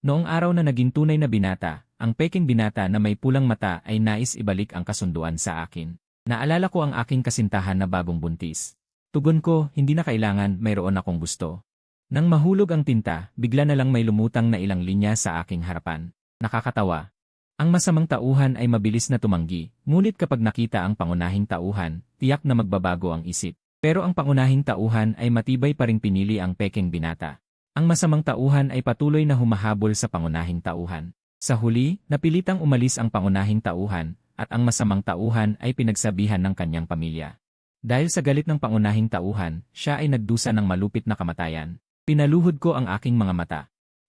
Noong araw na naging tunay na binata, ang peking binata na may pulang mata ay nais ibalik ang kasunduan sa akin. Naalala ko ang aking kasintahan na bagong buntis. Tugon ko, hindi na kailangan, mayroon akong gusto. Nang mahulog ang tinta, bigla na lang may lumutang na ilang linya sa aking harapan. Nakakatawa. Ang masamang tauhan ay mabilis na tumanggi, ngunit kapag nakita ang pangunahing tauhan, tiyak na magbabago ang isip. Pero ang pangunahing tauhan ay matibay pa ring pinili ang peking binata. Ang masamang tauhan ay patuloy na humahabol sa pangunahing tauhan. Sa huli, napilitang umalis ang pangunahing tauhan, at ang masamang tauhan ay pinagsabihan ng kanyang pamilya. Dahil sa galit ng pangunahing tauhan, siya ay nagdusa ng malupit na kamatayan. Pinaluhod ko ang aking mga mata.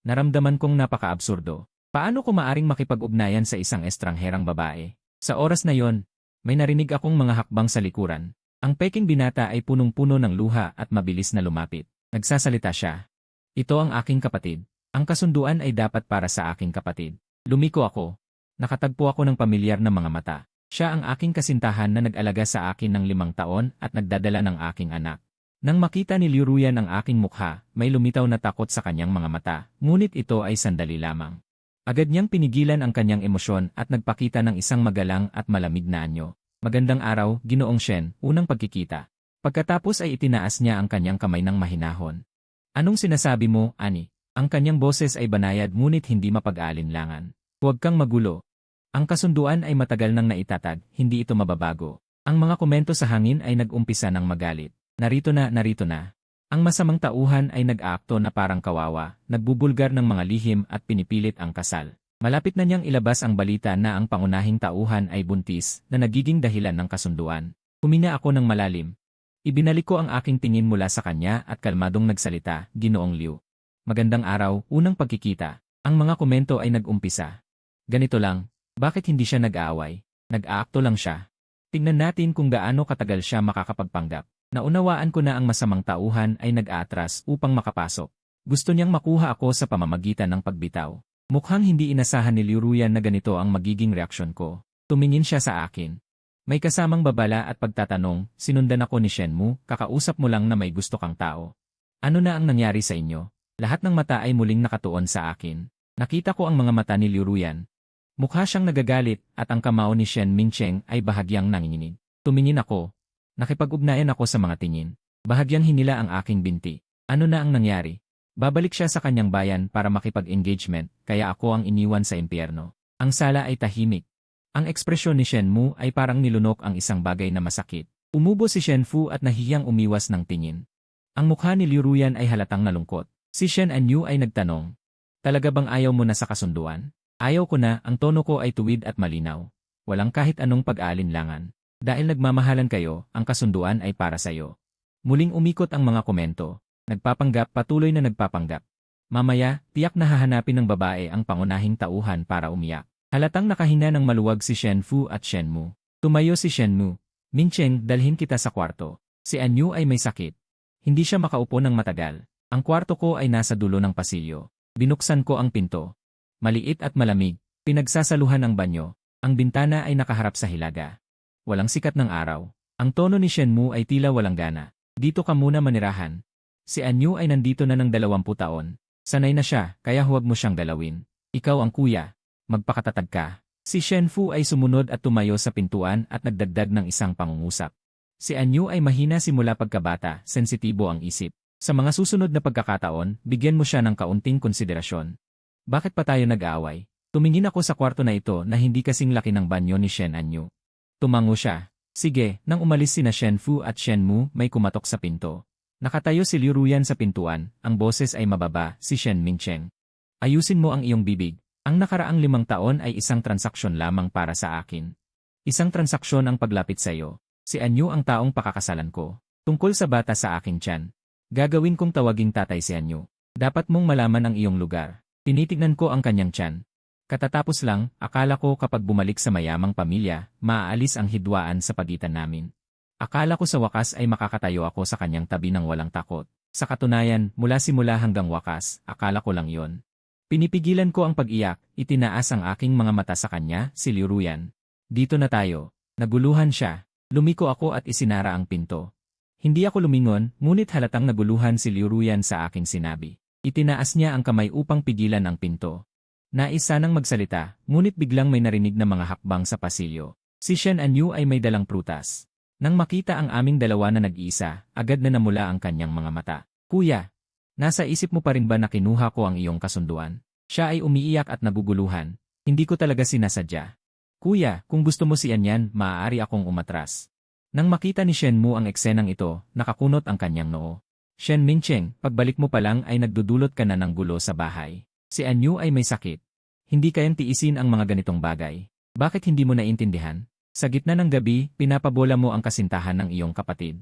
Naramdaman kong napaka-absurdo. Paano ko maaring makipag-ugnayan sa isang estrangherang babae? Sa oras na yon, may narinig akong mga hakbang sa likuran. Ang peking binata ay punong-puno ng luha at mabilis na lumapit. Nagsasalita siya. Ito ang aking kapatid. Ang kasunduan ay dapat para sa aking kapatid. Lumiko ako. Nakatagpo ako ng pamilyar na mga mata. Siya ang aking kasintahan na nag-alaga sa akin ng 5 taon at nagdadala ng aking anak. Nang makita ni Liu Ruyan ang aking mukha, may lumitaw na takot sa kanyang mga mata, ngunit ito ay sandali lamang. Agad niyang pinigilan ang kanyang emosyon at nagpakita ng isang magalang at malamig na anyo. Magandang araw, Ginoong Shen, unang pagkikita. Pagkatapos ay itinaas niya ang kanyang kamay ng mahinahon. Anong sinasabi mo, Ani? Ang kanyang boses ay banayad ngunit hindi mapag-aalinlangan. Huwag kang magulo. Ang kasunduan ay matagal nang naitatag, hindi ito mababago. Ang mga komento sa hangin ay nag-umpisa ng magalit. Narito na. Ang masamang tauhan ay nag-aakto na parang kawawa, nagbubulgar ng mga lihim at pinipilit ang kasal. Malapit na niyang ilabas ang balita na ang pangunahing tauhan ay buntis na nagiging dahilan ng kasunduan. Huminga ako ng malalim. Ibinalik ko ang aking tingin mula sa kanya at kalmadong nagsalita, Ginoong Liu. Magandang araw, unang pagkikita. Ang mga komento ay nag-umpisa. Ganito lang, bakit hindi siya nag-aaway? Nag-aakto lang siya. Tingnan natin kung gaano katagal siya makakapagpanggap. Naunawaan ko na ang masamang tauhan ay nag-aatras upang makapasok. Gusto niyang makuha ako sa pamamagitan ng pagbitaw. Mukhang hindi inasahan ni Liu Ruyan na ganito ang magiging reaksyon ko. Tumingin siya sa akin. May kasamang babala at pagtatanong, sinundan ako ni Shenmu, kakausap mo lang na may gusto kang tao. Ano na ang nangyari sa inyo? Lahat ng mata ay muling nakatuon sa akin. Nakita ko ang mga mata ni Liu Ruyan. Mukha siyang nagagalit at ang kamao ni Shen Mingcheng ay bahagyang nanginginig. Tumingin ako. Nakipag-ugnayan ako sa mga tingin. Bahagyang hinila ang aking binti. Ano na ang nangyari? Babalik siya sa kanyang bayan para makipag-engagement, kaya ako ang iniwan sa impyerno. Ang sala ay tahimik. Ang ekspresyon ni Shenmu ay parang nilunok ang isang bagay na masakit. Umubo si Shenfu at nahihiyang umiwas ng tingin. Ang mukha ni Liu Ruyan ay halatang nalungkot. Si Shen Anyu ay nagtanong. Talaga bang ayaw mo na sa kasunduan? Ayaw ko na, ang tono ko ay tuwid at malinaw. Walang kahit anong pag-aalinlangan. Dahil nagmamahalan kayo, ang kasunduan ay para sayo. Muling umikot ang mga komento. Nagpapanggap, patuloy na nagpapanggap. Mamaya, tiyak na hahanapin ng babae ang pangunahing tauhan para umiyak. Halatang nakahina ng maluwag si Shenfu at Shenmu. Tumayo si Shenmu. Mingcheng, dalhin kita sa kwarto. Si Anyu ay may sakit. Hindi siya makaupo ng matagal. Ang kwarto ko ay nasa dulo ng pasilyo. Binuksan ko ang pinto. Maliit at malamig. Pinagsasaluhan ang banyo. Ang bintana ay nakaharap sa hilaga. Walang sikat ng araw. Ang tono ni Shenmu ay tila walang gana. Dito ka muna manirahan. Si Anyu ay nandito na ng 20 taon. Sanay na siya, kaya huwag mo siyang galawin. Ikaw ang kuya. Magpakatatag ka. Si Shenfu ay sumunod at tumayo sa pintuan at nagdagdag ng isang pangungusap. Si Anyu ay mahina simula pagkabata, sensitibo ang isip. Sa mga susunod na pagkakataon, bigyan mo siya ng kaunting konsiderasyon. Bakit pa tayo nag-aaway? Tumingin ako sa kwarto na ito na hindi kasing laki ng banyo ni Shen Anyu. Tumango siya. Sige, nang umalis sina Shenfu at Shenmu, may kumatok sa pinto. Nakatayo si Liu Ruyan sa pintuan, ang boses ay mababa, si Shen Mingcheng. Ayusin mo ang iyong bibig. Ang nakaraang 5 taon ay isang transaksyon lamang para sa akin. Isang transaksyon ang paglapit sa iyo. Si Anyu ang taong pakakasalan ko. Tungkol sa bata sa aking tiyan. Gagawin kong tawaging tatay si Anyu. Dapat mong malaman ang iyong lugar. Tinitignan ko ang kanyang tiyan. Katatapos lang, akala ko kapag bumalik sa mayamang pamilya, maaalis ang hidwaan sa pagitan namin. Akala ko sa wakas ay makakatayo ako sa kanyang tabi ng walang takot. Sa katunayan, mula simula hanggang wakas, akala ko lang yon. Pinipigilan ko ang pag-iyak, itinaas ang aking mga mata sa kanya, si Liu Ruyan. Dito na tayo. Naguluhan siya. Lumiko ako at isinara ang pinto. Hindi ako lumingon, ngunit halatang naguluhan si Liu Ruyan sa aking sinabi. Itinaas niya ang kamay upang pigilan ang pinto. Nais sanang magsalita, ngunit biglang may narinig na mga hakbang sa pasilyo. Si Shen Anyu ay may dalang prutas. Nang makita ang aming dalawa na nag-iisa, agad na namula ang kanyang mga mata. Kuya, nasa isip mo pa rin ba na kinuha ko ang iyong kasunduan? Siya ay umiiyak at naguguluhan. Hindi ko talaga sinasadya. Kuya, kung gusto mo si Anyan, maaari akong umatras. Nang makita ni Shen Mu ang eksenang ito, nakakunot ang kanyang noo. Shen Mingcheng, pagbalik mo pa lang ay nagdudulot ka na ng gulo sa bahay. Si Anyu ay may sakit. Hindi kayang tiisin ang mga ganitong bagay. Bakit hindi mo naintindihan? Sa gitna ng gabi, pinapabola mo ang kasintahan ng iyong kapatid.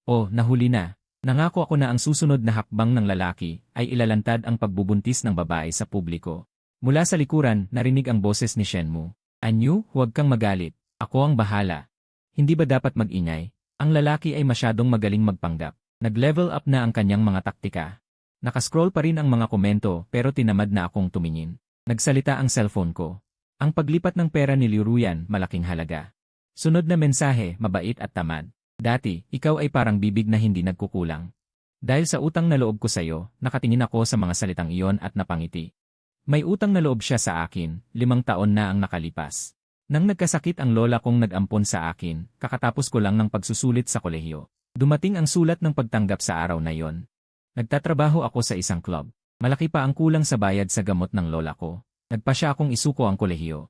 Oh, nahuli na. Nangako ako na ang susunod na hakbang ng lalaki ay ilalantad ang pagbubuntis ng babae sa publiko. Mula sa likuran, narinig ang boses ni Shenmu. Anyu, huwag kang magalit. Ako ang bahala. Hindi ba dapat mag-ingay? Ang lalaki ay masyadong magaling magpanggap. Nag-level up na ang kanyang mga taktika. Nakascroll pa rin ang mga komento pero tinamad na akong tumingin. Nagsalita ang cellphone ko. Ang paglipat ng pera ni Liu Ruyan, malaking halaga. Sunod na mensahe, mabait at tamad. Dati, ikaw ay parang bibig na hindi nagkukulang. Dahil sa utang na loob ko sa'yo, nakatingin ako sa mga salitang iyon at napangiti. May utang na loob siya sa akin, 5 taon na ang nakalipas. Nang nagkasakit ang lola kong nag-ampon sa akin, kakatapos ko lang ng pagsusulit sa kolehiyo. Dumating ang sulat ng pagtanggap sa araw na yon. Nagtatrabaho ako sa isang club. Malaki pa ang kulang sa bayad sa gamot ng lola ko. Nagpa siya akong isuko ang kolehiyo.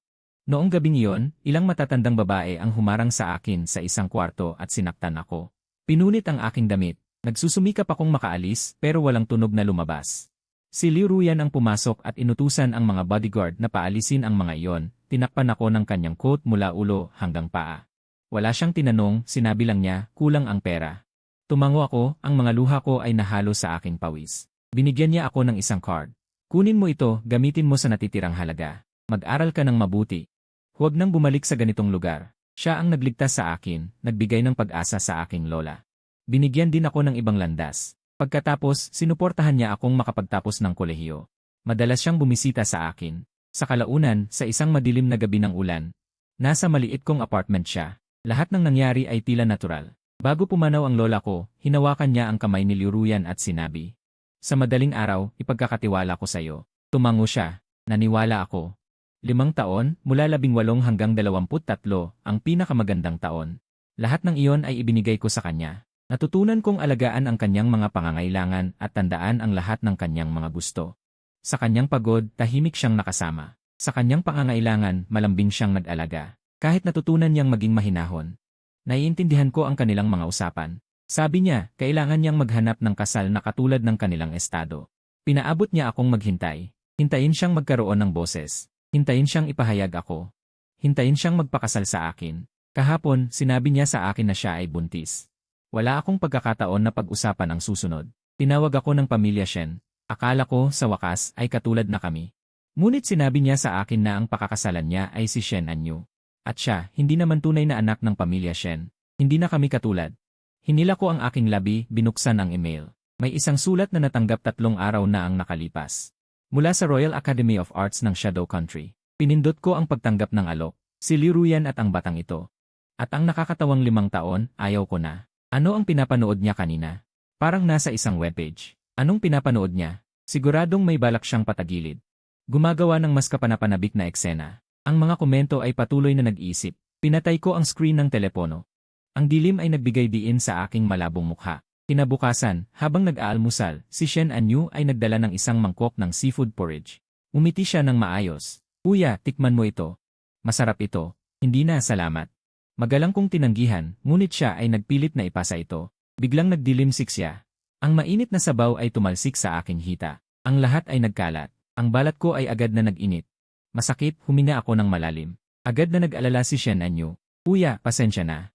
Noong gabing iyon, ilang matatandang babae ang humarang sa akin sa isang kwarto at sinaktan ako. Pinunit ang aking damit. Nagsusumikap akong makaalis pero walang tunog na lumabas. Si Liu Ruyan ang pumasok at inutusan ang mga bodyguard na paalisin ang mga iyon. Tinakpan ako ng kanyang coat mula ulo hanggang paa. Wala siyang tinanong, sinabi lang niya, kulang ang pera. Tumango ako, ang mga luha ko ay nahalo sa aking pawis. Binigyan niya ako ng isang card. Kunin mo ito, gamitin mo sa natitirang halaga. Mag-aral ka ng mabuti. Huwag nang bumalik sa ganitong lugar. Siya ang nagligtas sa akin, nagbigay ng pag-asa sa aking lola. Binigyan din ako ng ibang landas. Pagkatapos, sinuportahan niya akong makapagtapos ng kolehiyo. Madalas siyang bumisita sa akin. Sa kalaunan, sa isang madilim na gabi ng ulan, nasa maliit kong apartment siya. Lahat ng nangyari ay tila natural. Bago pumanaw ang lola ko, hinawakan niya ang kamay ni Liu Ruyan at sinabi, "Sa madaling araw, ipagkakatiwala ko sa iyo." Tumango siya. Naniwala ako. 5 taon, mula 18 hanggang 23, ang pinakamagandang taon. Lahat ng iyon ay ibinigay ko sa kanya. Natutunan kong alagaan ang kanyang mga pangangailangan at tandaan ang lahat ng kanyang mga gusto. Sa kanyang pagod, tahimik siyang nakasama. Sa kanyang pangangailangan, malambing siyang nag-alaga. Kahit natutunan niyang maging mahinahon. Naiintindihan ko ang kanilang mga usapan. Sabi niya, kailangan niyang maghanap ng kasal na katulad ng kanilang estado. Pinaabot niya akong maghintay. Hintayin siyang magkaroon ng boses. Hintayin siyang ipahayag ako. Hintayin siyang magpakasal sa akin. Kahapon, sinabi niya sa akin na siya ay buntis. Wala akong pagkakataon na pag-usapan ang susunod. Tinawag ako ng pamilya Shen. Akala ko, sa wakas, ay katulad na kami. Ngunit sinabi niya sa akin na ang pakakasalan niya ay si Shen Anyu. At siya, hindi naman tunay na anak ng pamilya Shen. Hindi na kami katulad. Hinila ko ang aking labi, binuksan ang email. May isang sulat na natanggap 3 araw na ang nakalipas. Mula sa Royal Academy of Arts ng Shadow Country. Pinindot ko ang pagtanggap ng alok, si Liu Ruyan at ang batang ito. At ang nakakatawang 5 taon, ayaw ko na. Ano ang pinapanood niya kanina? Parang nasa isang webpage. Anong pinapanood niya? Siguradong may balak siyang patagilid. Gumagawa ng mas kapanapanabik na eksena. Ang mga komento ay patuloy na nag-iisip. Pinatay ko ang screen ng telepono. Ang dilim ay nagbigay diin sa aking malabong mukha. Kinabukasan, habang nag-aalmusal, si Shen Anyu ay nagdala ng isang mangkok ng seafood porridge. Umiti siya ng maayos. Kuya, tikman mo ito. Masarap ito. Hindi na, salamat. Magalang kong tinanggihan, ngunit siya ay nagpilit na ipasa ito. Biglang nagdilimsik siya. Ang mainit na sabaw ay tumalsik sa aking hita. Ang lahat ay nagkalat. Ang balat ko ay agad na nag-init. Masakit, huminga ako ng malalim. Agad na nag-alala si Shen Anyu. Kuya, pasensya na.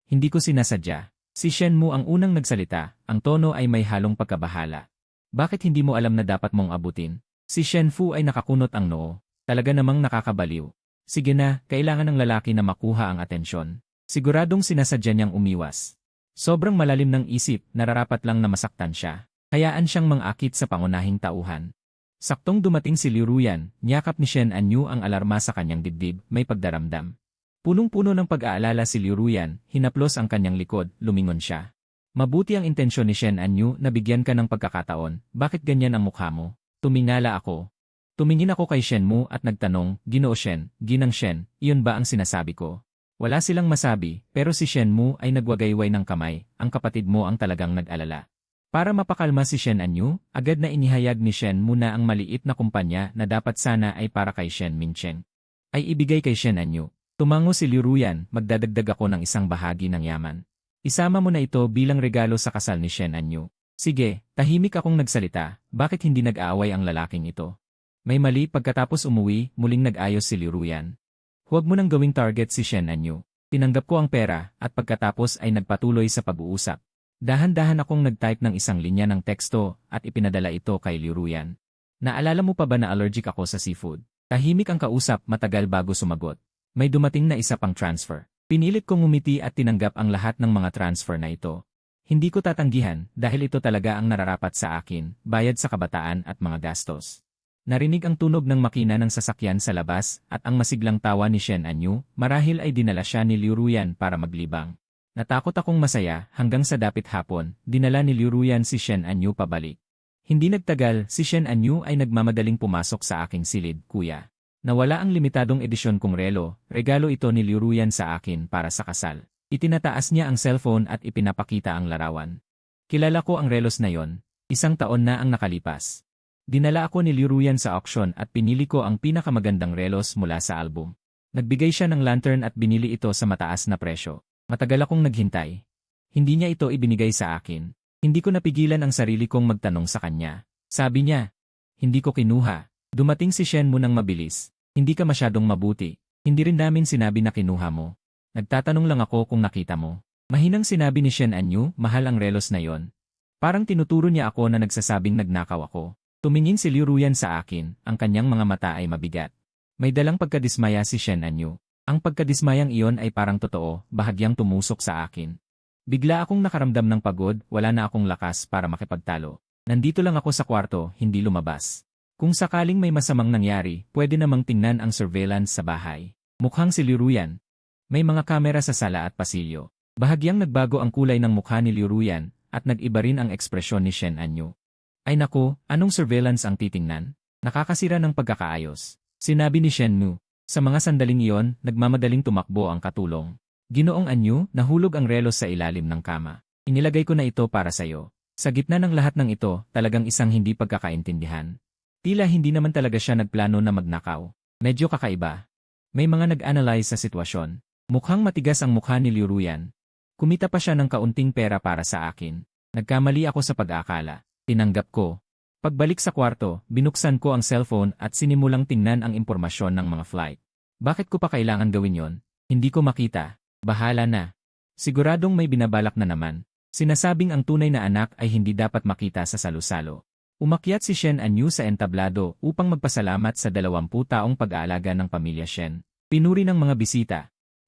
Hindi ko sinasadya. Si Shen Mu ang unang nagsalita, ang tono ay may halong pagkabahala. Bakit hindi mo alam na dapat mong abutin? Si Shen Fu ay nakakunot ang noo. Talaga namang nakakabaliw. Sige na, kailangan ng lalaki na makuha ang atensyon. Siguradong sinasadya niyang umiwas. Sobrang malalim ng isip, nararapat lang na masaktan siya. Hayaan siyang mang-akit sa pangunahing tauhan. Saktong dumating si Liu Ruyan, niyakap ni Shen Anyu ang alarma sa kanyang dibdib, may pagdaramdam. Punong-puno ng pag-aalala si Liu Ruyan, hinaplos ang kanyang likod, lumingon siya. Mabuti ang intensyon ni Shen Anyu na bigyan ka ng pagkakataon, bakit ganyan ang mukha mo? Tumingala ako. Tumingin ako kay Shen Mu at nagtanong, Ginoo Shen, Ginang Shen, iyon ba ang sinasabi ko? Wala silang masabi, pero si Shen Mu ay nagwagayway ng kamay, ang kapatid mo ang talagang nag-alala. Para mapakalma si Shen Anyu, agad na inihayag ni Shen Mu na ang maliit na kumpanya na dapat sana ay para kay Shen Mincheng. Ay ibigay kay Shen Anyu. Tumango si Liu Ruyan, magdadagdag ako ng isang bahagi ng yaman. Isama mo na ito bilang regalo sa kasal ni Shen Anyu. Sige, tahimik akong nagsalita, bakit hindi nag-aaway ang lalaking ito? May mali pagkatapos umuwi, muling nag-ayos si Liu Ruyan. Huwag mo nang gawing target si Shen Anyu. Tinanggap ko ang pera at pagkatapos ay nagpatuloy sa pag-uusap. Dahan-dahan akong nag-type ng isang linya ng teksto at ipinadala ito kay Liu Ruyan. Naalala mo pa ba na allergic ako sa seafood? Tahimik ang kausap matagal bago sumagot. May dumating na isa pang transfer. Pinilit kong ngumiti at tinanggap ang lahat ng mga transfer na ito. Hindi ko tatanggihan dahil ito talaga ang nararapat sa akin, bayad sa kabataan at mga gastos. Narinig ang tunog ng makina ng sasakyan sa labas at ang masiglang tawa ni Shen Anyu, marahil ay dinala siya ni Liu Ruyan para maglibang. Natakot akong masaya hanggang sa dapit hapon, dinala ni Liu Ruyan si Shen Anyu pabalik. Hindi nagtagal, si Shen Anyu ay nagmamadaling pumasok sa aking silid, kuya. Nawala ang limitadong edisyon kong relo, regalo ito ni Liu Ruyan sa akin para sa kasal. Itinataas niya ang cellphone at ipinapakita ang larawan. Kilala ko ang relos na yon, 1 taon na ang nakalipas. Dinala ako ni Liu Ruyan sa auction at pinili ko ang pinakamagandang relos mula sa album. Nagbigay siya ng lantern at binili ito sa mataas na presyo. Matagal akong naghintay. Hindi niya ito ibinigay sa akin. Hindi ko napigilan ang sarili kong magtanong sa kanya. Sabi niya, hindi ko kinuha. Dumating si Shen Mu nang mabilis. Hindi ka masyadong mabuti. Hindi rin namin sinabi na kinuha mo. Nagtatanong lang ako kung nakita mo. Mahinang sinabi ni Shen Anyu, mahal ang relos na yon. Parang tinuturo niya ako na nagsasabing nagnakaw ako. Tumingin si Liu Ruyan sa akin, ang kanyang mga mata ay mabigat. May dalang pagkadismaya si Shen Anyu. Ang pagkadismayang iyon ay parang totoo, bahagyang tumusok sa akin. Bigla akong nakaramdam ng pagod, wala na akong lakas para makipagtalo. Nandito lang ako sa kwarto, hindi lumabas. Kung sakaling may masamang nangyari, pwede namang tingnan ang surveillance sa bahay. Mukhang si Liu Ruyan. May mga kamera sa sala at pasilyo. Bahagyang nagbago ang kulay ng mukha ni Liu Ruyan, at nag-iba rin ang ekspresyon ni Shen Anyu. Ay naku, anong surveillance ang titingnan? Nakakasira ng pagkakaayos. Sinabi ni Shen Mu. Sa mga sandaling iyon, nagmamadaling tumakbo ang katulong. Ginoong Anyu, nahulog ang relos sa ilalim ng kama. Inilagay ko na ito para sa'yo. Sa gitna ng lahat ng ito, talagang isang hindi pagkakaintindihan. Tila hindi naman talaga siya nagplano na magnakaw. Medyo kakaiba. May mga nag-analyze sa sitwasyon. Mukhang matigas ang mukha ni Liu Ruyan. Kumita pa siya ng kaunting pera para sa akin. Nagkamali ako sa pag-aakala. Tinanggap ko. Pagbalik sa kwarto, binuksan ko ang cellphone at sinimulang tingnan ang impormasyon ng mga flight. Bakit ko pa kailangan gawin yon? Hindi ko makita. Bahala na. Siguradong may binabalak na naman. Sinasabing ang tunay na anak ay hindi dapat makita sa salusalo. Umakyat si Shen Anyu sa entablado upang magpasalamat sa 20 taong pag-aalaga ng pamilya Shen. Pinuri ng mga bisita.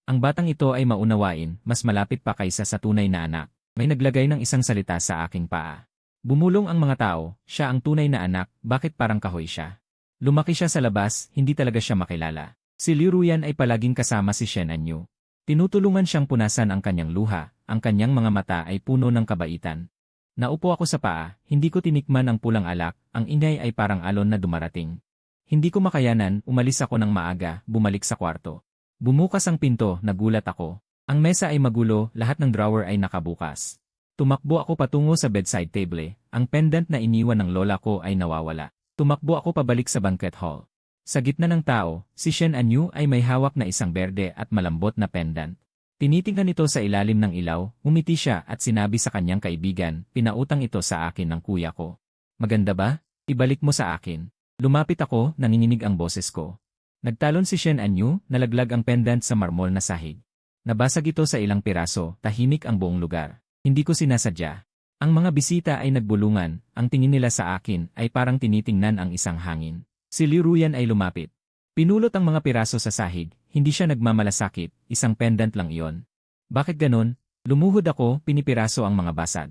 Ang batang ito ay maunawain, mas malapit pa kaysa sa tunay na anak. May naglagay ng isang salita sa aking paa. Bumulong ang mga tao, siya ang tunay na anak, bakit parang kahoy siya? Lumaki siya sa labas, hindi talaga siya makilala. Si Liu Ruyan ay palaging kasama si Shen Anyu. Tinutulungan siyang punasan ang kanyang luha, ang kanyang mga mata ay puno ng kabaitan. Naupo ako sa paa, hindi ko tinikman ang pulang alak, ang ingay ay parang alon na dumarating. Hindi ko makayanan, umalis ako ng maaga, bumalik sa kwarto. Bumukas ang pinto, nagulat ako. Ang mesa ay magulo, lahat ng drawer ay nakabukas. Tumakbo ako patungo sa bedside table, ang pendant na iniwan ng lola ko ay nawawala. Tumakbo ako pabalik sa banquet hall. Sa gitna ng tao, si Shen Anyu ay may hawak na isang berde at malambot na pendant. Tinitingnan ito sa ilalim ng ilaw, umiti siya at sinabi sa kanyang kaibigan, pinautang ito sa akin ng kuya ko. Maganda ba? Ibalik mo sa akin. Lumapit ako, nanginginig ang boses ko. Nagtalon si Shen Anyu, nalaglag ang pendant sa marmol na sahig. Nabasag ito sa ilang piraso, tahimik ang buong lugar. Hindi ko sinasadya. Ang mga bisita ay nagbulungan, ang tingin nila sa akin ay parang tinitingnan ang isang hangin. Si Liu Ruyan ay lumapit. Pinulot ang mga piraso sa sahig, hindi siya nagmamalasakit, isang pendant lang iyon. Bakit ganon? Lumuhod ako, pinipiraso ang mga basag.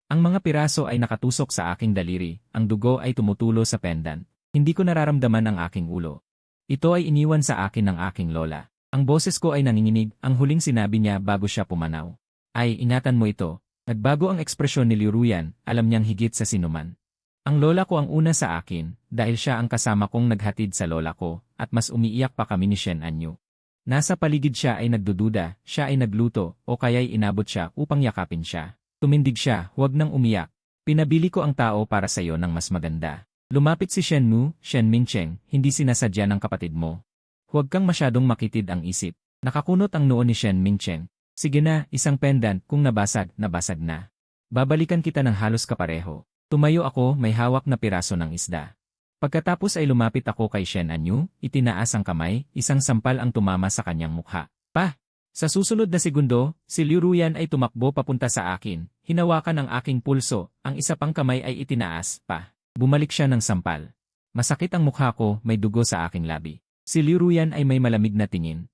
Ang mga piraso ay nakatusok sa aking daliri, ang dugo ay tumutulo sa pendant. Hindi ko nararamdaman ang aking ulo. Ito ay iniwan sa akin ng aking lola. Ang boses ko ay nanginginig, ang huling sinabi niya bago siya pumanaw. Ay, ingatan mo ito. Nagbago ang ekspresyon ni Liu Ruyan, alam niyang higit sa sinuman. Ang lola ko ang una sa akin, dahil siya ang kasama kong naghatid sa lola ko, at mas umiiyak pa kami ni Shen Anyu. Nasa paligid siya ay nagdududa, siya ay nagluto, o kaya'y inabot siya upang yakapin siya. Tumindig siya, huwag nang umiyak. Pinabili ko ang tao para sa'yo ng mas maganda. Lumapit si Shen Mu, Shen Mingcheng, hindi sinasadya ng kapatid mo. Huwag kang masyadong makitid ang isip. Nakakunot ang noo ni Shen Mingcheng. Sige na, isang pendant, kung nabasag, nabasag na. Babalikan kita ng halos kapareho. Tumayo ako, may hawak na piraso ng isda. Pagkatapos ay lumapit ako kay Shen Anyu, itinaas ang kamay, isang sampal ang tumama sa kanyang mukha. Pa! Sa susunod na segundo, si Liu Ruyan ay tumakbo papunta sa akin, hinawakan ang aking pulso, ang isa pang kamay ay itinaas, pa. Bumalik siya ng sampal. Masakit ang mukha ko, may dugo sa aking labi. Si Liu Ruyan ay may malamig na tingin.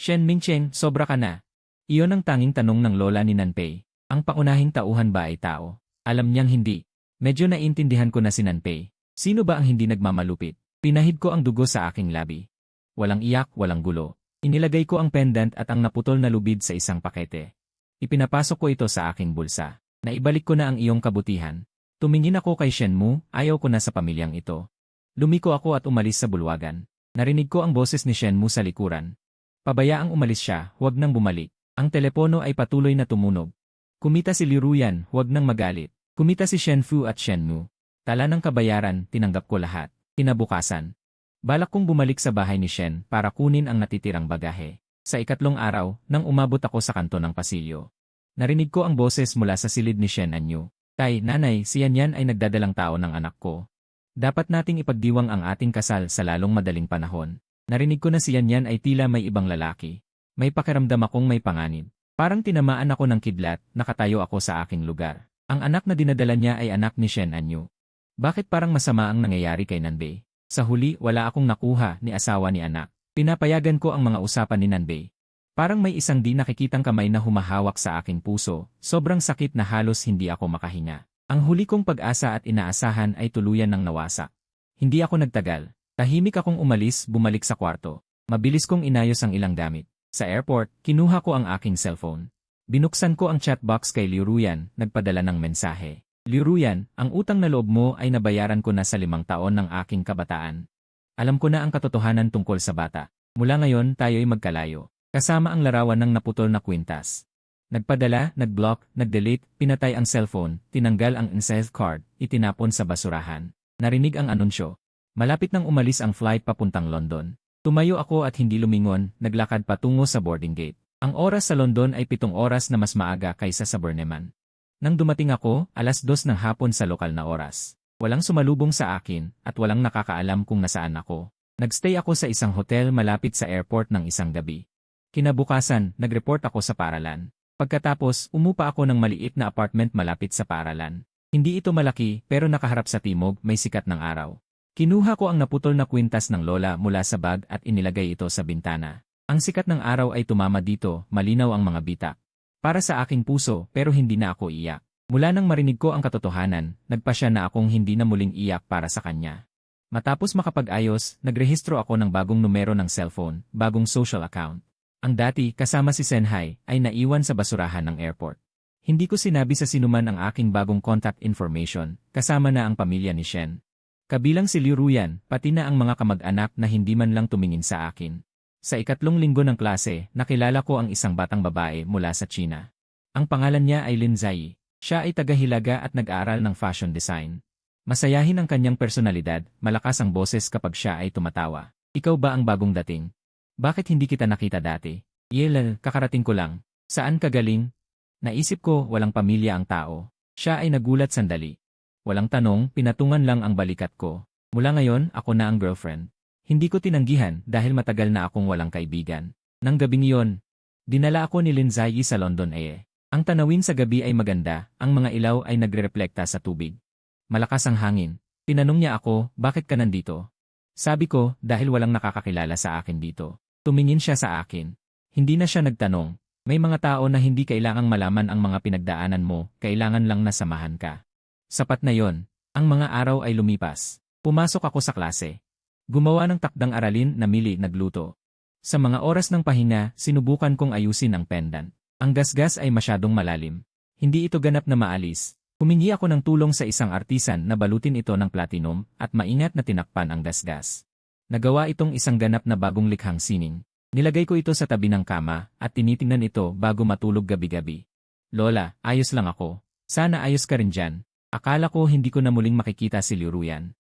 Shen Mingcheng, sobra ka na. Iyon ang tanging tanong ng lola ni Nanpei. Ang paunahing tauhan ba ay tao? Alam niyang hindi. Medyo naiintindihan ko na si Nanpei. Sino ba ang hindi nagmamalupit? Pinahid ko ang dugo sa aking labi. Walang iyak, walang gulo. Inilagay ko ang pendant at ang naputol na lubid sa isang pakete. Ipinapasok ko ito sa aking bulsa. Naibalik ko na ang iyong kabutihan. Tumingin ako kay Shen Mu, ayaw ko na sa pamilyang ito. Lumiko ako at umalis sa bulwagan. Narinig ko ang boses ni Shen Mu sa likuran. Pabayaang umalis siya, huwag nang bumalik. Ang telepono ay patuloy na tumunog. Kumita si Liu Ruyan, huwag nang magalit. Kumita si Shen Fu at Shen Mu. Tala ng kabayaran, tinanggap ko lahat. Kinabukasan. Balak kong bumalik sa bahay ni Shen para kunin ang natitirang bagahe. Sa ikatlong araw, nang umabot ako sa kanto ng pasilyo. Narinig ko ang boses mula sa silid ni Shen Anyu. Tay, nanay, si Yan ay nagdadalang tao ng anak ko. Dapat nating ipagdiwang ang ating kasal sa lalong madaling panahon. Narinig ko na si Yan ay tila may ibang lalaki. May pakiramdam akong may panganib. Parang tinamaan ako ng kidlat, nakatayo ako sa aking lugar. Ang anak na dinadala niya ay anak ni Shen Anyu. Bakit parang masama ang nangyayari kay Nanbei? Sa huli, wala akong nakuha ni asawa ni anak. Pinapayagan ko ang mga usapan ni Nanbei. Parang may isang di nakikitang kamay na humahawak sa aking puso, sobrang sakit na halos hindi ako makahinga. Ang huli kong pag-asa at inaasahan ay tuluyan ng nawasak. Hindi ako nagtagal. Tahimik akong umalis, bumalik sa kwarto. Mabilis kong inayos ang ilang gamit. Sa airport, kinuha ko ang aking cellphone. Binuksan ko ang chatbox kay Liu Ruyan, nagpadala ng mensahe. Liu Ruyan, ang utang na loob mo ay nabayaran ko na sa 5 taon ng aking kabataan. Alam ko na ang katotohanan tungkol sa bata. Mula ngayon tayo'y magkalayo. Kasama ang larawan ng naputol na kwintas. Nagpadala, nag-block, nag-delete, pinatay ang cellphone, tinanggal ang inside card, itinapon sa basurahan. Narinig ang anunsyo. Malapit nang umalis ang flight papuntang London. Tumayo ako at hindi lumingon, naglakad patungo sa boarding gate. Ang oras sa London ay 7 oras na mas maaga kaysa sa Birmingham. Nang dumating ako, 2:00 ng hapon sa lokal na oras. Walang sumalubong sa akin at walang nakakaalam kung nasaan ako. Nagstay ako sa isang hotel malapit sa airport ng isang gabi. Kinabukasan, nag-report ako sa paaralan. Pagkatapos, umupa ako ng maliit na apartment malapit sa paaralan. Hindi ito malaki pero nakaharap sa timog, may sikat ng araw. Kinuha ko ang naputol na kwintas ng lola mula sa bag at inilagay ito sa bintana. Ang sikat ng araw ay tumama dito, malinaw ang mga bitak. Para sa aking puso, pero hindi na ako iyak. Mula nang marinig ko ang katotohanan, nagpasya na akong hindi na muling iyak para sa kanya. Matapos makapag-ayos, nagrehistro ako ng bagong numero ng cellphone, bagong social account. Ang dati, kasama si Senhai, ay naiwan sa basurahan ng airport. Hindi ko sinabi sa sinuman ang aking bagong contact information, kasama na ang pamilya ni Shen. Kabilang si Liu Ruyan, pati na ang mga kamag-anak na hindi man lang tumingin sa akin. Sa ikatlong linggo ng klase, nakilala ko ang isang batang babae mula sa China. Ang pangalan niya ay Lin Zai. Siya ay taga-Hilaga at nag-aaral ng fashion design. Masayahin ang kanyang personalidad, malakas ang boses kapag siya ay tumatawa. Ikaw ba ang bagong dating? Bakit hindi kita nakita dati? Yelal, kakarating ko lang. Saan ka galing? Naisip ko, walang pamilya ang tao. Siya ay nagulat sandali. Walang tanong, pinatungan lang ang balikat ko. Mula ngayon, ako na ang girlfriend. Hindi ko tinanggihan dahil matagal na akong walang kaibigan. Nang gabing iyon, dinala ako ni Lin Zai sa London Eye. Ang tanawin sa gabi ay maganda, ang mga ilaw ay nagre-reflekta sa tubig. Malakas ang hangin. Tinanong niya ako, bakit ka nandito? Sabi ko, dahil walang nakakakilala sa akin dito. Tumingin siya sa akin. Hindi na siya nagtanong. May mga tao na hindi kailangang malaman ang mga pinagdaanan mo, kailangan lang na samahan ka. Sapat na yon. Ang mga araw ay lumipas. Pumasok ako sa klase. Gumawa ng takdang aralin, namili, nagluto. Sa mga oras ng pahinga, sinubukan kong ayusin ang pendant. Ang gasgas ay masyadong malalim. Hindi ito ganap na maalis. Humingi ako ng tulong sa isang artisan na balutin ito ng platinum at maingat na tinakpan ang gasgas. Nagawa itong isang ganap na bagong likhang sining. Nilagay ko ito sa tabi ng kama at tinitingnan ito bago matulog gabi-gabi. Lola, ayos lang ako. Sana ayos ka rin dyan. Akala ko hindi ko na muling makikita si Liruyan.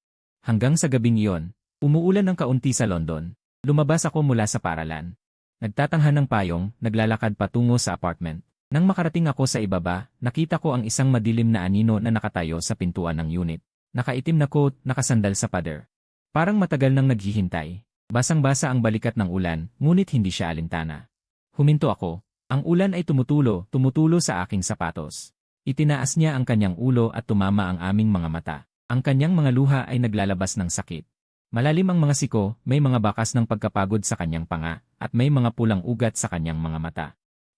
Hanggang sa gabing iyon, umuulan ng kaunti sa London. Lumabas ako mula sa paralan. Nagtatanghan ng payong, naglalakad patungo sa apartment. Nang makarating ako sa ibaba, nakita ko ang isang madilim na anino na nakatayo sa pintuan ng unit. Nakaitim na coat, nakasandal sa pader. Parang matagal nang naghihintay. Basang-basa ang balikat ng ulan, ngunit hindi siya alintana. Huminto ako. Ang ulan ay tumutulo sa aking sapatos. Itinaas niya ang kanyang ulo at tumama ang aming mga mata. Ang kanyang mga luha ay naglalabas ng sakit. Malalim ang mga siko, may mga bakas ng pagkapagod sa kanyang panga, at may mga pulang ugat sa kanyang mga mata.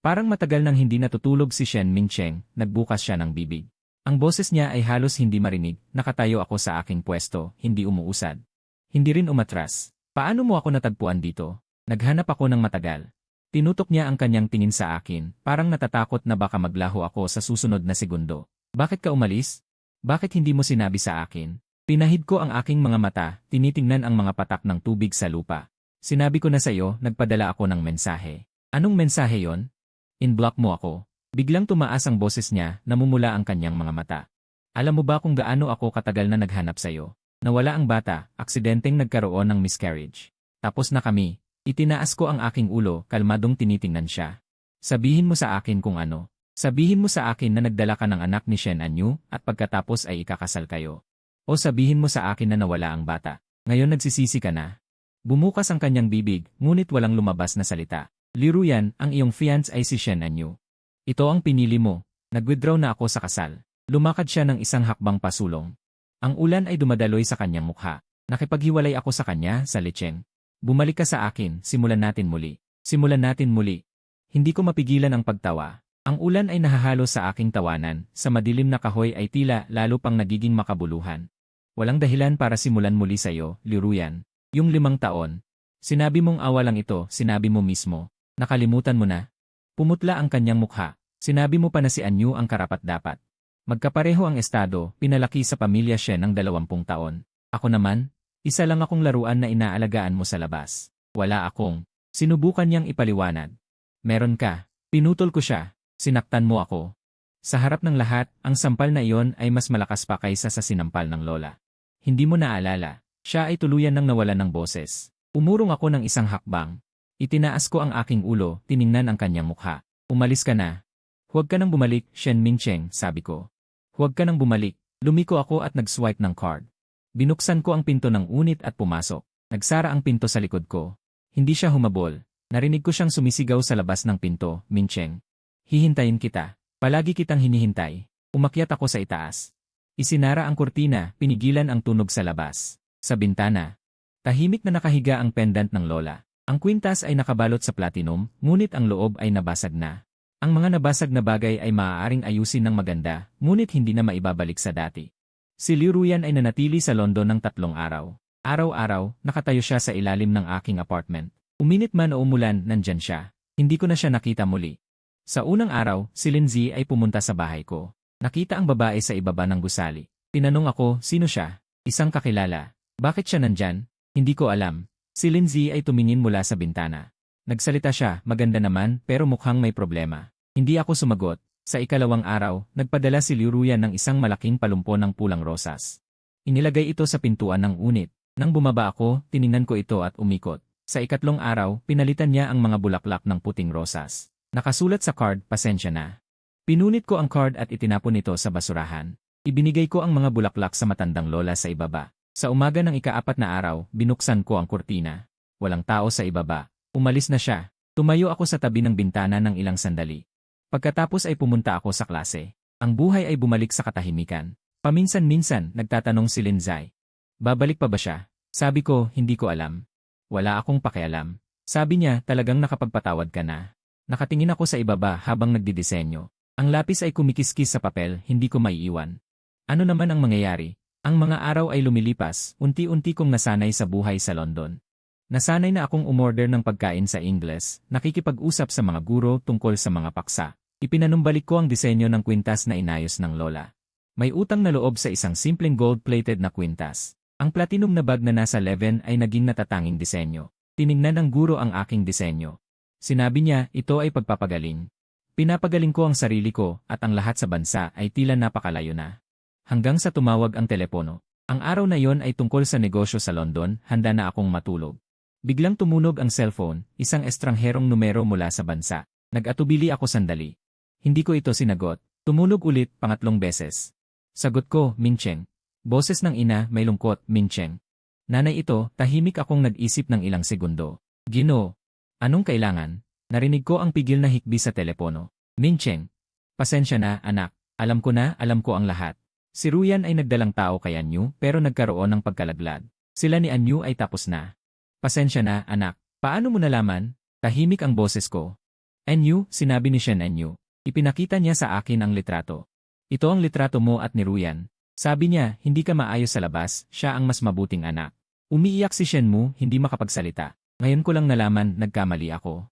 Parang matagal nang hindi natutulog si Shen Mingcheng, nagbukas siya ng bibig. Ang boses niya ay halos hindi marinig, nakatayo ako sa aking pwesto, hindi umuusad. Hindi rin umatras. Paano mo ako natagpuan dito? Naghanap ako ng matagal. Tinutok niya ang kanyang tingin sa akin, parang natatakot na baka maglaho ako sa susunod na segundo. Bakit ka umalis? Bakit hindi mo sinabi sa akin? Pinahid ko ang aking mga mata, tinitingnan ang mga patak ng tubig sa lupa. Sinabi ko na sa iyo, nagpadala ako ng mensahe. Anong mensahe yon? In-block mo ako. Biglang tumaas ang boses niya, namumula ang kanyang mga mata. Alam mo ba kung gaano ako katagal na naghanap sa iyo? Nawala ang bata, aksidenteng nagkaroon ng miscarriage. Tapos na kami. Itinaas ko ang aking ulo, kalmadong tinitingnan siya. Sabihin mo sa akin kung ano. Sabihin mo sa akin na nagdala ka ng anak ni Shen Anyu at pagkatapos ay ikakasal kayo. O sabihin mo sa akin na nawala ang bata. Ngayon nagsisisi ka na. Bumukas ang kanyang bibig, ngunit walang lumabas na salita. Liruyan, ang iyong fiance ay si Shen Anyu. Ito ang pinili mo. Nag-withdraw na ako sa kasal. Lumakad siya ng isang hakbang pasulong. Ang ulan ay dumadaloy sa kanyang mukha. Nakipaghiwalay ako sa kanya, sa lecheng. Bumalik ka sa akin, simulan natin muli. Simulan natin muli. Hindi ko mapigilan ang pagtawa. Ang ulan ay nahahalo sa aking tawanan, sa madilim na kahoy ay tila lalo pang nagiging makabuluhan. Walang dahilan para simulan muli sa'yo, Liruyan. Yung 5 taon. Sinabi mong awa lang ito, sinabi mo mismo. Nakalimutan mo na. Pumutla ang kanyang mukha. Sinabi mo pa na si Anyu ang karapat-dapat. Magkapareho ang estado, pinalaki sa pamilya Shen ng 20 taon. Ako naman, isa lang akong laruan na inaalagaan mo sa labas. Wala akong. Sinubukan niyang ipaliwanag. Meron ka. Pinutol ko siya. Sinaktan mo ako. Sa harap ng lahat, ang sampal na iyon ay mas malakas pa kaysa sa sinampal ng lola. Hindi mo naalala. Siya ay tuluyan ng nawalan ng boses. Umurong ako ng isang hakbang. Itinaas ko ang aking ulo, tiningnan ang kanyang mukha. Umalis ka na. Huwag ka nang bumalik, Shen Mingcheng, sabi ko. Huwag ka nang bumalik. Lumiko ako at nag-swipe ng card. Binuksan ko ang pinto ng unit at pumasok. Nagsara ang pinto sa likod ko. Hindi siya humabol. Narinig ko siyang sumisigaw sa labas ng pinto, Mingcheng. Hihintayin kita. Palagi kitang hinihintay. Umakyat ako sa itaas. Isinara ang kurtina, pinigilan ang tunog sa labas. Sa bintana. Tahimik na nakahiga ang pendant ng lola. Ang kwintas ay nakabalot sa platinum, ngunit ang loob ay nabasag na. Ang mga nabasag na bagay ay maaaring ayusin ng maganda, ngunit hindi na maibabalik sa dati. Si Liruyan ay nanatili sa London ng 3 araw. Araw-araw, nakatayo siya sa ilalim ng aking apartment. Uminit man o umulan, nandyan siya. Hindi ko na siya nakita muli. Sa unang araw, si Lindsay ay pumunta sa bahay ko. Nakita ang babae sa ibaba ng gusali. Tinanong ako, sino siya? Isang kakilala. Bakit siya nandyan? Hindi ko alam. Si Lindsay ay tumingin mula sa bintana. Nagsalita siya, maganda naman, pero mukhang may problema. Hindi ako sumagot. Sa ikalawang araw, nagpadala si Liruyan ng isang malaking palumpo ng pulang rosas. Inilagay ito sa pintuan ng unit. Nang bumaba ako, tiningnan ko ito at umikot. Sa ikatlong araw, pinalitan niya ang mga bulaklak ng puting rosas. Nakasulat sa card, pasensya na. Pinunit ko ang card at itinapon ito sa basurahan. Ibinigay ko ang mga bulaklak sa matandang lola sa ibaba. Sa umaga ng ika-4 na araw, binuksan ko ang kurtina. Walang tao sa ibaba. Umalis na siya. Tumayo ako sa tabi ng bintana ng ilang sandali. Pagkatapos ay pumunta ako sa klase. Ang buhay ay bumalik sa katahimikan. Paminsan-minsan, nagtatanong si Lindsay. Babalik pa ba siya? Sabi ko, hindi ko alam. Wala akong pakialam. Sabi niya, talagang nakapagpatawad ka na. Nakatingin ako sa ibaba habang nagdidisenyo. Ang lapis ay kumikiskis sa papel, hindi ko maiiwan. Ano naman ang mangyayari? Ang mga araw ay lumilipas, unti-unti kong nasanay sa buhay sa London. Nasanay na akong umorder ng pagkain sa Ingles, nakikipag-usap sa mga guro tungkol sa mga paksa. Ipinanumbalik ko ang disenyo ng kwintas na inayos ng lola. May utang na loob sa isang simpleng gold-plated na kwintas. Ang platinum na bag na nasa 11 ay naging natatanging disenyo. Tiningnan ng guro ang aking disenyo. Sinabi niya, ito ay pagpapagaling. Pinapagaling ko ang sarili ko at ang lahat sa bansa ay tila napakalayo na. Hanggang sa tumawag ang telepono. Ang araw na yon ay tungkol sa negosyo sa London, handa na akong matulog. Biglang tumunog ang cellphone, isang estrangherong numero mula sa bansa. Nag-atubili ako sandali. Hindi ko ito sinagot. Tumunog ulit, pangatlong beses. Sagot ko, Mincheng. Boses ng ina, may lungkot, Mincheng. Nanay ito, tahimik akong nag-isip ng ilang segundo. Ginoo. Anong kailangan? Narinig ko ang pigil na hikbi sa telepono. Mincheng. Pasensya na, anak. Alam ko ang lahat. Si Ruyan ay nagdalang tao kay Anyu pero nagkaroon ng pagkalaglad. Sila ni Anyu ay tapos na. Pasensya na, anak. Paano mo nalaman? Tahimik ang boses ko. Anyu, sinabi ni Shen Anyu. Ipinakita niya sa akin ang litrato. Ito ang litrato mo at ni Ruyan. Sabi niya, hindi ka maayos sa labas, siya ang mas mabuting anak. Umiiyak si Shen Mu, hindi makapagsalita. Ngayon ko lang nalaman, nagkamali ako.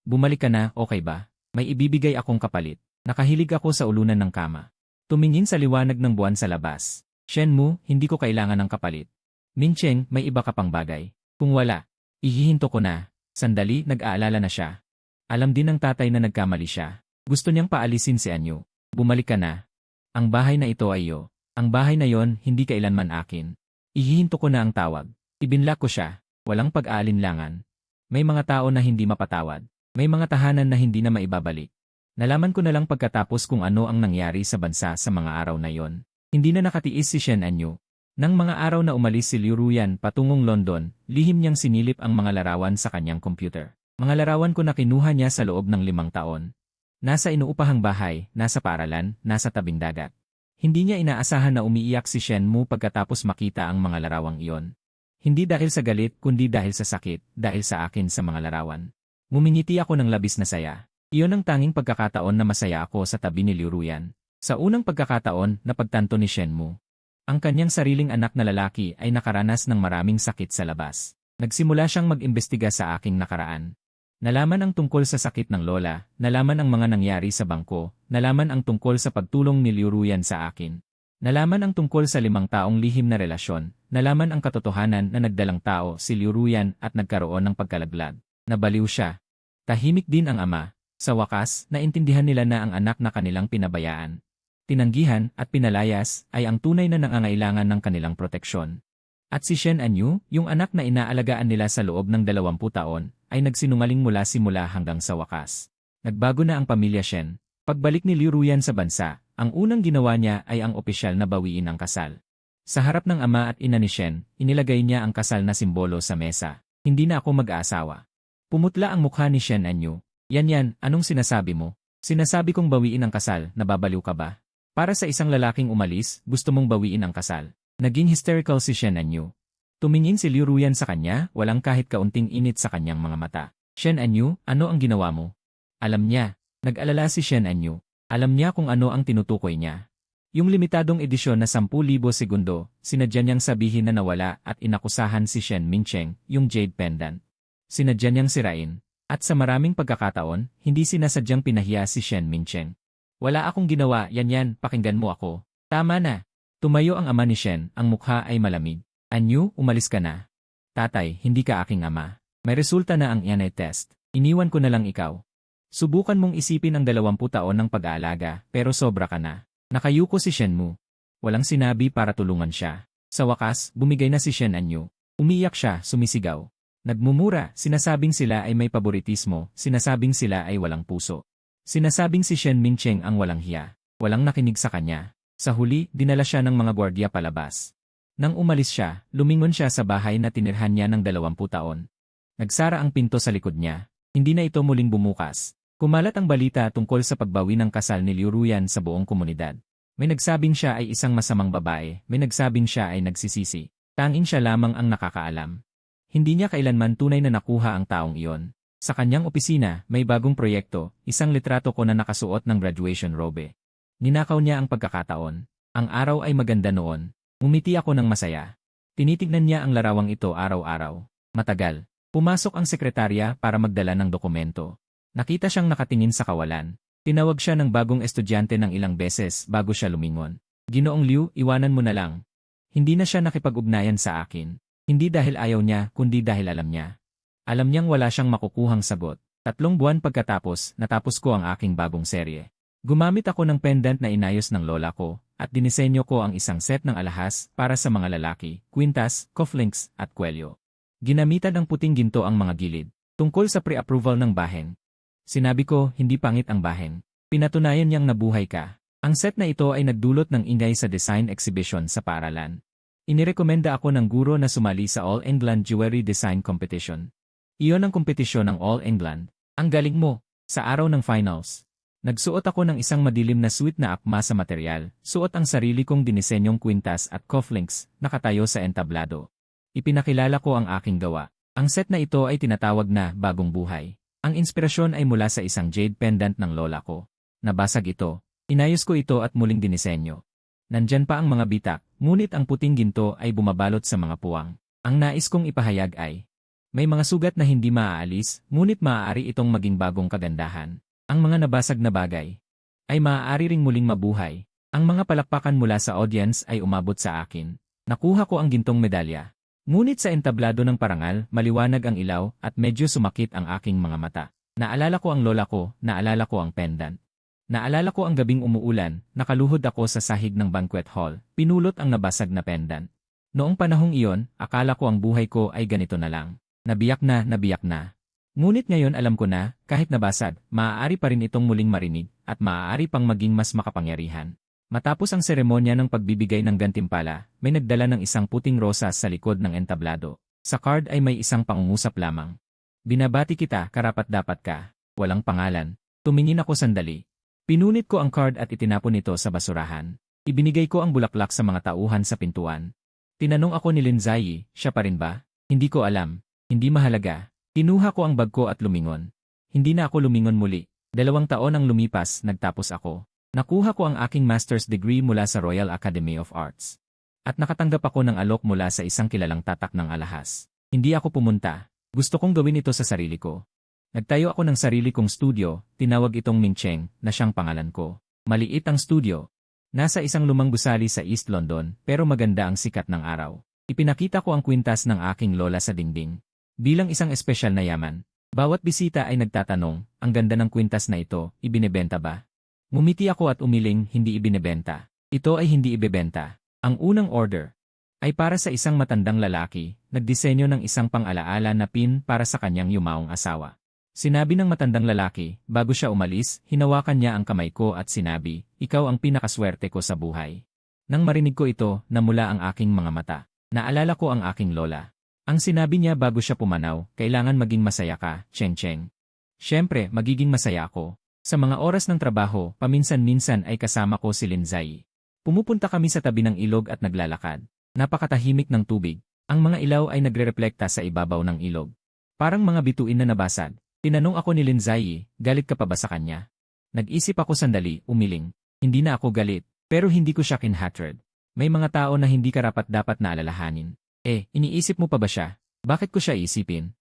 Bumalik ka na, okay ba? May ibibigay akong kapalit. Nakahilig ako sa ulunan ng kama. Tumingin sa liwanag ng buwan sa labas. Shen Mu, hindi ko kailangan ng kapalit. Mincheng, may iba ka pang bagay. Kung wala, ihihinto ko na. Sandali, nag-aalala na siya. Alam din ng tatay na nagkamali siya. Gusto niyang paalisin si Anyu. Bumalik ka na. Ang bahay na ito ay iyo. Ang bahay na yon, hindi kailanman akin. Ihihinto ko na ang tawag. Ibinlock ko siya. Walang pag-aalinlangan. May mga tao na hindi mapatawad. May mga tahanan na hindi na maibabalik. Nalaman ko na lang pagkatapos kung ano ang nangyari sa bansa sa mga araw na yon. Hindi na nakatiis si Shen Anyu. Nang mga araw na umalis si Liu Ruyan patungong London, lihim niyang sinilip ang mga larawan sa kanyang computer. Mga larawan ko na kinuha niya sa loob ng 5 taon. Nasa inuupahang bahay, nasa paaralan, nasa tabing dagat. Hindi niya inaasahan na umiiyak si Shen Mu pagkatapos makita ang mga larawang iyon. Hindi dahil sa galit kundi dahil sa sakit, dahil sa akin sa mga larawan. Ngumingiti ako ng labis na saya. Iyon ang tanging pagkakataon na masaya ako sa tabi ni Liu Ruyan. Sa unang pagkakataon, napagtanto ni Shen Mu. Ang kanyang sariling anak na lalaki ay nakaranas ng maraming sakit sa labas. Nagsimula siyang mag-imbestiga sa aking nakaraan. Nalaman ang tungkol sa sakit ng lola, nalaman ang mga nangyari sa bangko, nalaman ang tungkol sa pagtulong ni Liu Ruyan sa akin. Nalaman ang tungkol sa 5 taong lihim na relasyon, nalaman ang katotohanan na nagdalang tao si Liu Ruyan at nagkaroon ng pagkalaglag. Nabaliw siya. Tahimik din ang ama. Sa wakas, naintindihan nila na ang anak na kanilang pinabayaan, tinanggihan at pinalayas ay ang tunay na nangangailangan ng kanilang proteksyon. At si Shen Anyu, yung anak na inaalagaan nila sa loob ng 20 taon, ay nagsinungaling mula simula hanggang sa wakas. Nagbago na ang pamilya Shen. Pagbalik ni Liu Ruyan sa bansa, ang unang ginawa niya ay ang opisyal na bawiin ang kasal. Sa harap ng ama at ina ni Shen, inilagay niya ang kasal na simbolo sa mesa. Hindi na ako mag-aasawa. Pumutla ang mukha ni Shen Anyu. Yan, anong sinasabi mo? Sinasabi kong bawiin ang kasal, nababaliw ka ba? Para sa isang lalaking umalis, gusto mong bawiin ang kasal. Naging hysterical si Shen Anyu. Tumingin si Liu Ruyan sa kanya, walang kahit kaunting init sa kanyang mga mata. Shen Anyu, ano ang ginawa mo? Alam niya. Nag-alala si Shen Anyu. Alam niya kung ano ang tinutukoy niya. Yung limitadong edisyon na 10,000 segundo, sinadya niyang sabihin na nawala at inakusahan si Shen Mincheng, yung jade pendant. Sinadya niyang sirain. At sa maraming pagkakataon, hindi sinasadyang pinahiya si Shen Mincheng. Wala akong ginawa, yan, pakinggan mo ako. Tama na. Tumayo ang ama ni Shen, ang mukha ay malamig. Anyu, umalis ka na. Tatay, hindi ka aking ama. May resulta na ang DNA test. Iniwan ko na lang ikaw. Subukan mong isipin ang 20 taon ng pag-aalaga, pero sobra ka na. Nakayuko si Shen Mu. Walang sinabi para tulungan siya. Sa wakas, bumigay na si Shen Anyu. Umiyak siya, sumisigaw. Nagmumura, sinasabing sila ay may paboritismo, sinasabing sila ay walang puso. Sinasabing si Shen Mincheng ang walang hiya. Walang nakinig sa kanya. Sa huli, dinala siya ng mga gwardiya palabas. Nang umalis siya, lumingon siya sa bahay na tinirhan niya ng 20 taon. Nagsara ang pinto sa likod niya. Hindi na ito muling bumukas. Kumalat ang balita tungkol sa pagbawi ng kasal ni Liu Ruyan sa buong komunidad. May nagsabing siya ay isang masamang babae, may nagsabing siya ay nagsisisi. Tanging siya lamang ang nakakaalam. Hindi niya kailanman tunay na nakuha ang taong iyon. Sa kanyang opisina, may bagong proyekto, isang litrato ko na nakasuot ng graduation robe. Ninakaw niya ang pagkakataon. Ang araw ay maganda noon. Ngumiti ako ng masaya. Tinitignan niya ang larawang ito araw-araw. Matagal. Pumasok ang sekretarya para magdala ng dokumento. Nakita siyang nakatingin sa kawalan. Tinawag siya ng bagong estudyante ng ilang beses bago siya lumingon. Ginoong Liu, iwanan mo na lang. Hindi na siya nakipag-ugnayan sa akin. Hindi dahil ayaw niya, kundi dahil alam niya. Alam niyang wala siyang makukuhang sagot. 3 buwan pagkatapos, natapos ko ang aking bagong serye. Gumamit ako ng pendant na inayos ng lola ko, at dinisenyo ko ang isang set ng alahas para sa mga lalaki, kwintas, cufflinks, at kwelyo. Ginamitan ng puting ginto ang mga gilid. Tungkol sa pre-approval ng bahen. Sinabi ko, hindi pangit ang bahen. Pinatunayan niyang nabuhay ka. Ang set na ito ay nagdulot ng ingay sa design exhibition sa paaralan. Inirekomenda ako ng guro na sumali sa All England Jewelry Design Competition. Iyon ang kompetisyon ng All England. Ang galing mo! Sa araw ng finals. Nagsuot ako ng isang madilim na suit na akma sa material, suot ang sarili kong dinisenyong kwintas at cufflinks, nakatayo sa entablado. Ipinakilala ko ang aking gawa. Ang set na ito ay tinatawag na bagong buhay. Ang inspirasyon ay mula sa isang jade pendant ng lola ko. Nabasag ito. Inayos ko ito at muling dinisenyo. Nandyan pa ang mga bitak, ngunit ang puting ginto ay bumabalot sa mga puwang. Ang nais kong ipahayag ay, may mga sugat na hindi maaalis, ngunit maaari itong maging bagong kagandahan. Ang mga nabasag na bagay ay maaari ring muling mabuhay. Ang mga palakpakan mula sa audience ay umabot sa akin. Nakuha ko ang gintong medalya. Ngunit sa entablado ng parangal, maliwanag ang ilaw at medyo sumakit ang aking mga mata. Naalala ko ang lola ko, naalala ko ang pendant. Naalala ko ang gabing umuulan, nakaluhod ako sa sahig ng banquet hall, pinulot ang nabasag na pendant. Noong panahong iyon, akala ko ang buhay ko ay ganito na lang. Nabiyak na, nabiyak na. Ngunit ngayon alam ko na, kahit nabasag, maaari pa rin itong muling marinig, at maaari pang maging mas makapangyarihan. Matapos ang seremonya ng pagbibigay ng gantimpala, may nagdala ng isang puting rosas sa likod ng entablado. Sa card ay may isang pangungusap lamang. Binabati kita, karapat-dapat ka. Walang pangalan. Tumingin ako sandali. Pinunit ko ang card at itinapon ito sa basurahan. Ibinigay ko ang bulaklak sa mga tauhan sa pintuan. Tinanong ako ni Lindsay, siya pa rin ba? Hindi ko alam. Hindi mahalaga. Kinuha ko ang bag ko at lumingon. Hindi na ako lumingon muli. 2 taon ang lumipas, nagtapos ako. Nakuha ko ang aking master's degree mula sa Royal Academy of Arts. At nakatanggap ako ng alok mula sa isang kilalang tatak ng alahas. Hindi ako pumunta. Gusto kong gawin ito sa sarili ko. Nagtayo ako ng sarili kong studio, tinawag itong Mingcheng, na siyang pangalan ko. Maliit ang studio. Nasa isang lumang gusali sa East London, pero maganda ang sikat ng araw. Ipinakita ko ang kwintas ng aking lola sa dingding. Bilang isang espesyal na yaman, bawat bisita ay nagtatanong, ang ganda ng kwintas na ito, ibinebenta ba? Ngumiti ako at umiling, hindi ibinebenta. Ito ay hindi ibebenta. Ang unang order ay para sa isang matandang lalaki, nagdisenyo ng isang pang-alaala na pin para sa kanyang yumaong asawa. Sinabi ng matandang lalaki, bago siya umalis, hinawakan niya ang kamay ko at sinabi, ikaw ang pinakaswerte ko sa buhay. Nang marinig ko ito, namula ang aking mga mata. Naalala ko ang aking lola. Ang sinabi niya bago siya pumanaw, kailangan maging masaya ka, Cheng Cheng. Siyempre, magiging masaya ako. Sa mga oras ng trabaho, paminsan-minsan ay kasama ko si Lindsay. Pumupunta kami sa tabi ng ilog at naglalakad. Napakatahimik ng tubig. Ang mga ilaw ay nagre-reflekta sa ibabaw ng ilog. Parang mga bituin na nabasag. Tinanong ako ni Lindsay, galit ka pa ba sa kanya? Nag-isip ako sandali, umiling. Hindi na ako galit, pero hindi ko siya kinhatred. May mga tao na hindi karapat-dapat na alalahanin. Iniisip mo pa ba siya? Bakit ko siya isipin?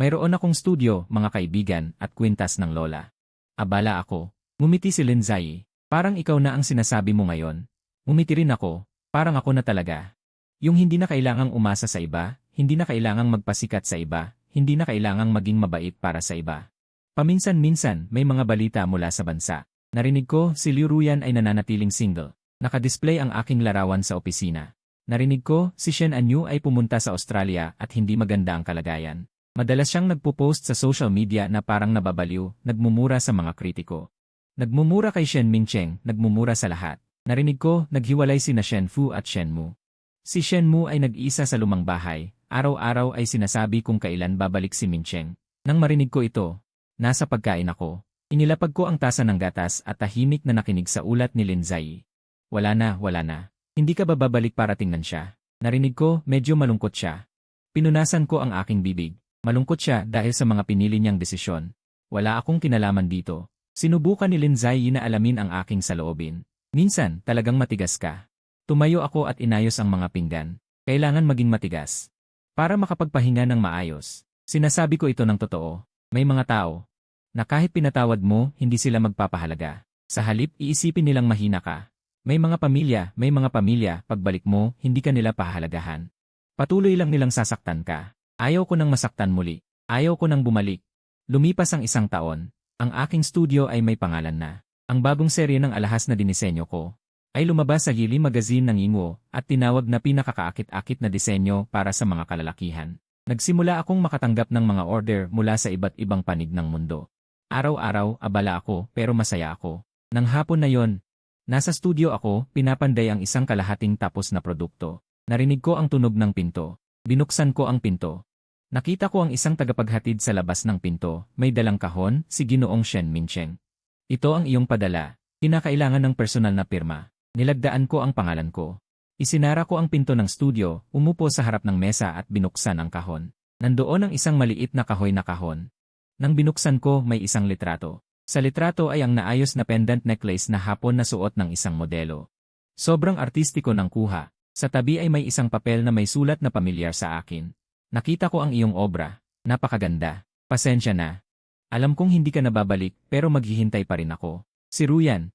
Mayroon akong studio, mga kaibigan, at kwintas ng lola. Abala ako. Ngumiti si Lindsay. Parang ikaw na ang sinasabi mo ngayon. Ngumiti rin ako. Parang ako na talaga. Yung hindi na kailangang umasa sa iba, hindi na kailangang magpasikat sa iba, hindi na kailangang maging mabait para sa iba. Paminsan-minsan, may mga balita mula sa bansa. Narinig ko, si Liu Ruyan ay nananatiling single. Nakadisplay ang aking larawan sa opisina. Narinig ko, si Shen Anyu ay pumunta sa Australia at hindi maganda ang kalagayan. Madalas siyang nagpo-post sa social media na parang nababaliw, nagmumura sa mga kritiko. Nagmumura kay Shen Mingcheng, nagmumura sa lahat. Narinig ko, naghiwalay sina Shen Fu at Shen Mu. Si Shen Mu ay nag-iisa sa lumang bahay, araw-araw ay sinasabi kung kailan babalik si Mingcheng. Nang marinig ko ito, nasa pagkain ako. Inilapag ko ang tasa ng gatas at tahimik na nakinig sa ulat ni Lindsay. Wala na, wala na. Hindi ka ba babalik para tingnan siya? Narinig ko, medyo malungkot siya. Pinunasan ko ang aking bibig. Malungkot siya dahil sa mga pinili niyang desisyon. Wala akong kinalaman dito. Sinubukan ni Lindsay na alamin ang aking saloobin. Minsan, talagang matigas ka. Tumayo ako at inayos ang mga pinggan. Kailangan maging matigas. Para makapagpahinga ng maayos. Sinasabi ko ito ng totoo. May mga tao Na kahit pinatawad mo, hindi sila magpapahalaga. Sa halip, iisipin nilang mahina ka. May mga pamilya, pagbalik mo, hindi ka nila pahalagahan. Patuloy lang nilang sasaktan ka. Ayaw ko nang masaktan muli. Ayaw ko nang bumalik. Lumipas ang 1 taon. Ang aking studio ay may pangalan na. Ang bagong serye ng alahas na dinisenyo ko ay lumabas sa Gili Magazine ng Ingwo at tinawag na pinakakaakit-akit na disenyo para sa mga kalalakihan. Nagsimula akong makatanggap ng mga order mula sa iba't ibang panig ng mundo. Araw-araw, abala ako pero masaya ako. Nang hapon na yon, nasa studio ako, pinapanday ang isang kalahating tapos na produkto. Narinig ko ang tunog ng pinto. Binuksan ko ang pinto. Nakita ko ang isang tagapaghatid sa labas ng pinto, may dalang kahon, si Ginoong Shen Mincheng. Ito ang iyong padala. Kinakailangan ng personal na pirma. Nilagdaan ko ang pangalan ko. Isinara ko ang pinto ng studio, umupo sa harap ng mesa at binuksan ang kahon. Nandoon ang isang maliit na kahoy na kahon. Nang binuksan ko, may isang litrato. Sa litrato ay ang naayos na pendant necklace na hapon na suot ng isang modelo. Sobrang artistiko ng kuha. Sa tabi ay may isang papel na may sulat na pamilyar sa akin. Nakita ko ang iyong obra. Napakaganda. Pasensya na. Alam kong hindi ka nababalik pero maghihintay pa rin ako. Si Ruyan.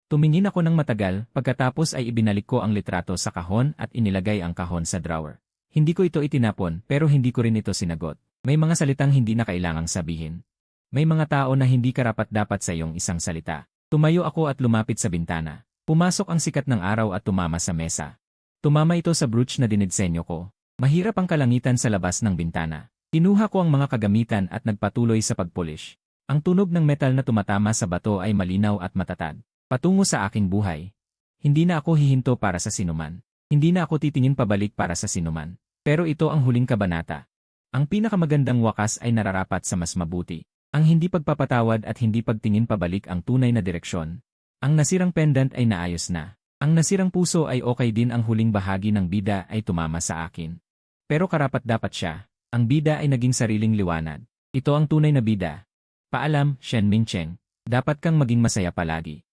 Tumingin ako ng matagal, pagkatapos ay ibinalik ko ang litrato sa kahon at inilagay ang kahon sa drawer. Hindi ko ito itinapon pero hindi ko rin ito sinagot. May mga salitang hindi na kailangang sabihin. May mga tao na hindi karapat-dapat sa iyong isang salita. Tumayo ako at lumapit sa bintana. Pumasok ang sikat ng araw at tumama sa mesa. Tumama ito sa brooch na dinidsenyo ko. Mahirap ang kalangitan sa labas ng bintana. Kinuha ko ang mga kagamitan at nagpatuloy sa pagpolish. Ang tunog ng metal na tumatama sa bato ay malinaw at matatag. Patungo sa aking buhay. Hindi na ako hihinto para sa sinuman. Hindi na ako titingin pabalik para sa sinuman. Pero ito ang huling kabanata. Ang pinakamagandang wakas ay nararapat sa mas mabuti. Ang hindi pagpapatawad at hindi pagtingin pabalik ang tunay na direksyon. Ang nasirang pendant ay naayos na. Ang nasirang puso ay okay din, ang huling bahagi ng bida ay tumama sa akin. Pero karapat-dapat siya. Ang bida ay naging sariling liwanag. Ito ang tunay na bida. Paalam, Shen Mincheng. Dapat kang maging masaya palagi.